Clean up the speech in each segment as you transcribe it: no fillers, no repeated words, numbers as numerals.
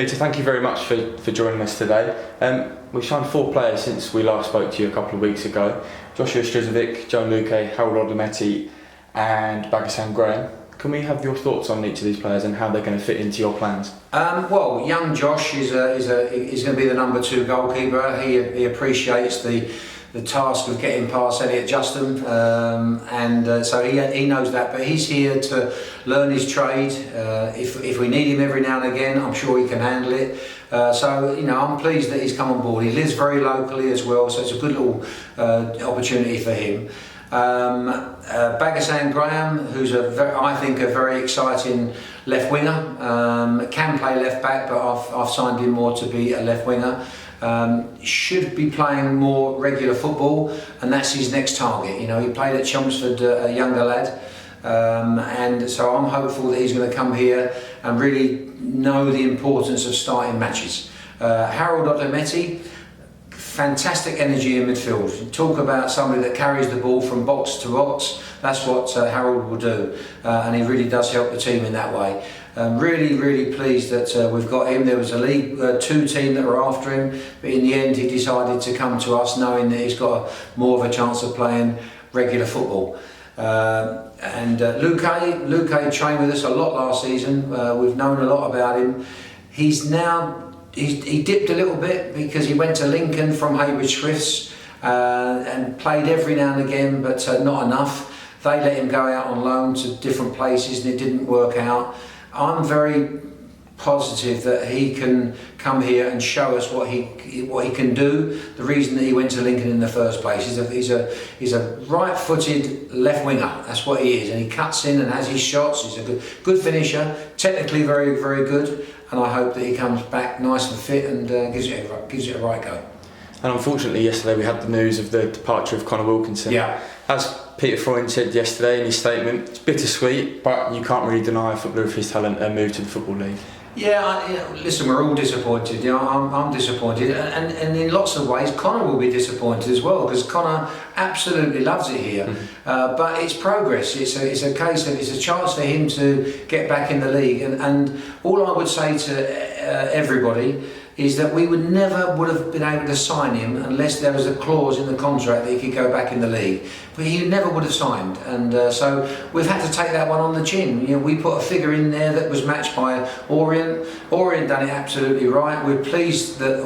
Peter, thank you very much for joining us today. We've signed 4 players since we last spoke to you a couple of weeks ago. Joshua Strizovic, Joe Luque, Harold Odometi and Bagasan Graham. Can we have your thoughts on each of these players and how they're going to fit into your plans? Well, young Josh is going to be the number 2 goalkeeper. He appreciates the task of getting past Elliot Justin, so he knows that. But he's here to learn his trade. If we need him every now and again, I'm sure he can handle it. So I'm pleased that he's come on board. He lives very locally as well, so it's a good little opportunity for him. Bagasan Graham, who's I think a very exciting left winger, can play left back, but I've signed him more to be a left winger. Should be playing more regular football, and that's his next target. He played at Chelmsford, a younger lad, and so I'm hopeful that he's going to come here and really know the importance of starting matches. Harold Odometi, fantastic energy in midfield. Talk about somebody that carries the ball from box to box. That's what Harold will do, and he really does help the team in that way. Really pleased that we've got him. There was a League 2 team that were after him, but in the end he decided to come to us, knowing that he's got more of a chance of playing regular football. Luque trained with us a lot last season. We've known a lot about him. He dipped a little bit because he went to Lincoln from Hayward Swifts and played every now and again, but not enough. They let him go out on loan to different places and it didn't work out. I'm very positive that he can come here and show us what he can do. The reason that he went to Lincoln in the first place is he's a right-footed left winger. That's what he is, and he cuts in and has his shots. He's a good finisher, technically very good, and I hope that he comes back nice and fit and gives it a right go. And unfortunately, yesterday we had the news of the departure of Conor Wilkinson. Yeah. As Peter Freund said yesterday in his statement, it's bittersweet, but you can't really deny a footballer of his talent and move to the Football League. Yeah, listen, we're all disappointed. I'm disappointed, and in lots of ways, Conor will be disappointed as well, because Conor absolutely loves it here. But it's progress. It's a case of it's a chance for him to get back in the league, and all I would say to everybody is that we would have been able to sign him unless there was a clause in the contract that he could go back in the league. But he never would have signed, and so we've had to take that one on the chin. We put a figure in there that was matched by Orient. Orient done it absolutely right. We're pleased that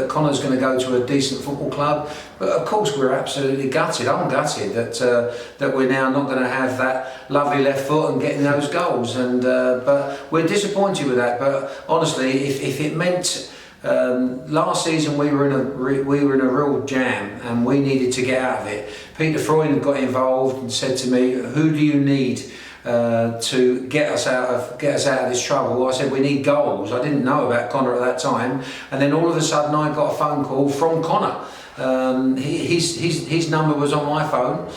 Conor's going to go to a decent football club, but of course we're absolutely gutted. I'm gutted that we're now not going to have that lovely left foot and getting those goals. And but we're disappointed with that. But honestly, if it meant last season we were in a real jam and we needed to get out of it. Peter Freund got involved and said to me, "Who do you need to get us out of this trouble?" I said, "We need goals." I didn't know about Conor at that time, and then all of a sudden I got a phone call from Conor. His number was on my phone.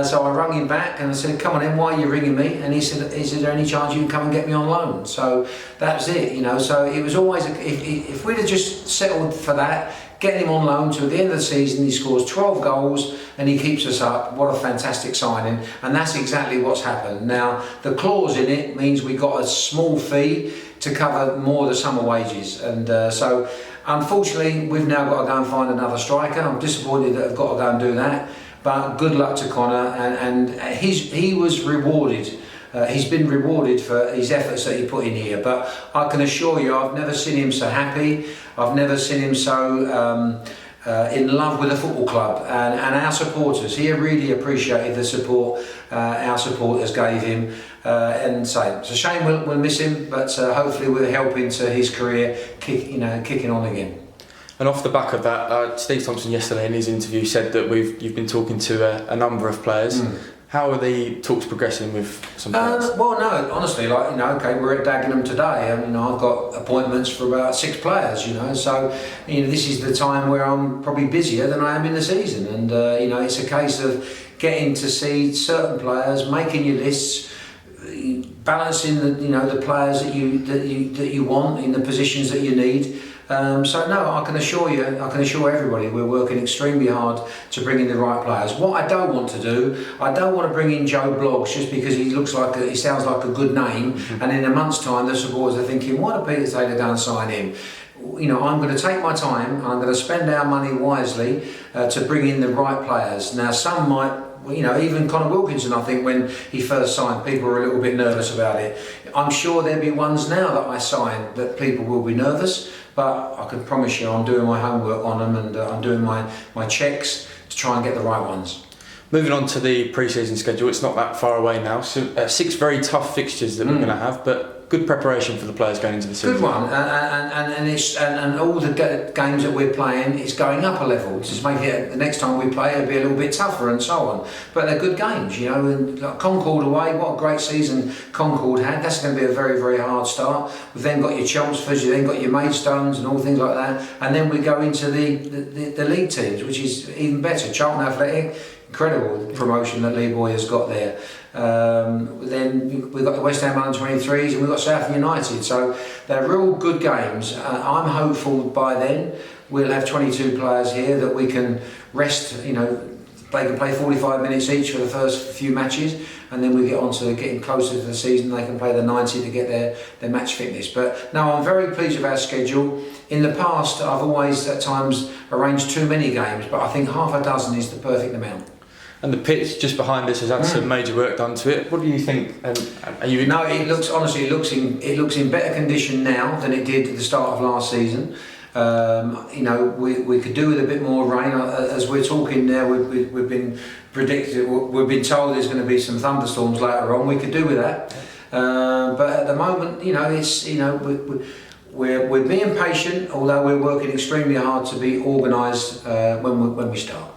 So I rang him back and I said, "Come on in, why are you ringing me?" And he said, "Is there any chance you can come and get me on loan?" So that's it, So it was always, if we'd have just settled for that, getting him on loan till the end of the season, he scores 12 goals and he keeps us up. What a fantastic signing. And that's exactly what's happened. Now, the clause in it means we got a small fee to cover more of the summer wages. And so, unfortunately, we've now got to go and find another striker. I'm disappointed that I've got to go and do that. But good luck to Conor, and he was rewarded. He's been rewarded for his efforts that he put in here. But I can assure you, I've never seen him so happy. I've never seen him so in love with the football club and our supporters. He really appreciated the support our supporters gave him. And so it's a shame we'll miss him, but hopefully we're helping to his career kicking on again. And off the back of that, Steve Thompson yesterday in his interview said that you've been talking to a number of players. How are the talks progressing with some players? Well, no, honestly, okay, we're at Dagenham today, and I've got appointments for about 6 players, so this is the time where I'm probably busier than I am in the season, and it's a case of getting to see certain players, making your lists, balancing the players that you want in the positions that you need. So no, I can assure you, I can assure everybody, we're working extremely hard to bring in the right players. What I don't want to do, I don't want to bring in Joe Bloggs just because he sounds like a good name, and in a month's time the supporters are thinking, why did Peter Taylor go and sign him? You know, I'm going to take my time and I'm going to spend our money wisely to bring in the right players. Now, some might, you know, even Conor Wilkinson, I think when he first signed, people were a little bit nervous about it. I'm sure there'll be ones now that I sign that people will be nervous, but I can promise you I'm doing my homework on them, and I'm doing my checks to try and get the right ones. Moving on to the pre-season schedule, it's not that far away now. So 6 very tough fixtures that we're going to have, but good preparation for the players going into the season. Good one, and all the games that we're playing is going up a level. Just make it the next time we play, it'll be a little bit tougher and so on. But they're good games, you know. And like Concord away, what a great season Concord had. That's going to be a very, very hard start. We've then got your Chelmsfords, you then got your Maidstones and all things like that, and then we go into the league teams, which is even better. Charlton Athletic. Incredible promotion that Lee Boy has got there. Then we've got the West Ham under-23s and we've got Southend United. So they're real good games. I'm hopeful by then we'll have 22 players here that we can rest. You know, they can play 45 minutes each for the first few matches, and then we get on to getting closer to the season. They can play the 90 to get their match fitness. But no, I'm very pleased with our schedule. In the past, I've always at times arranged too many games, but I think half a dozen is the perfect amount. And the pitch just behind us has had some major work done to it. What do you think? Are you? No, it looks honestly, it looks in better condition now than it did at the start of last season. You know, we could do with a bit more rain. As we're talking now, we've been predicted. We've been told there's going to be some thunderstorms later on. We could do with that, but at the moment, you know, it's, you know, we're being patient, although we're working extremely hard to be organised when we start.